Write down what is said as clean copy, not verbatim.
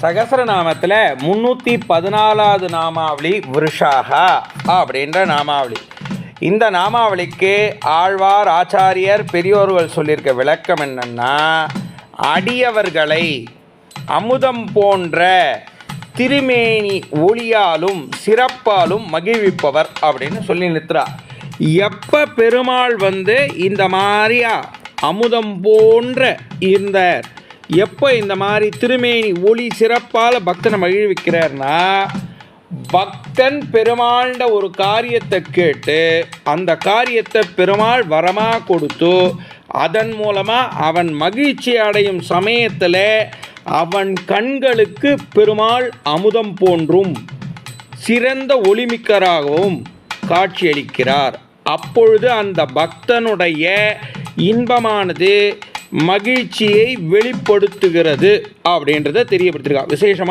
சகஸ்ரநாமத்தில் 314வது நாமாவளி விருஷாகா அப்படின்ற நாமாவளி. இந்த நாமாவளிக்கு ஆழ்வார், ஆச்சாரியர், பெரியோர்கள் சொல்லியிருக்க விளக்கம் என்னன்னா, அடியவர்களை அமுதம் போன்ற திருமேனி ஒளியாலும் சிறப்பாலும் மகிழ்விப்பவர் அப்படின்னு சொல்லி நிறுத்துறா. எப்போ பெருமாள் இந்த மாதிரியா அமுதம் போன்ற இருந்தார், எப்போ இந்த மாதிரி திருமேனி ஒளி சிறப்பால் பக்தனை மகிழ்விக்கிறார்னா, பக்தன் பெருமாள்ன்ற ஒரு காரியத்தை கேட்டு அந்த காரியத்தை பெருமாள் வரமாக கொடுத்து அதன் மூலமாக அவன் மகிழ்ச்சி அடையும் சமயத்தில் அவன் கண்களுக்கு பெருமாள் அமுதம் போன்றும் சிறந்த ஒளிமிக்கராகவும் காட்சியளிக்கிறார். அப்பொழுது அந்த பக்தனுடைய இன்பமானது மகிழ்ச்சியை வெளிப்படுத்துகிறது அப்படின்றத தெரியப்படுத்திருக்கா. விசேஷமாக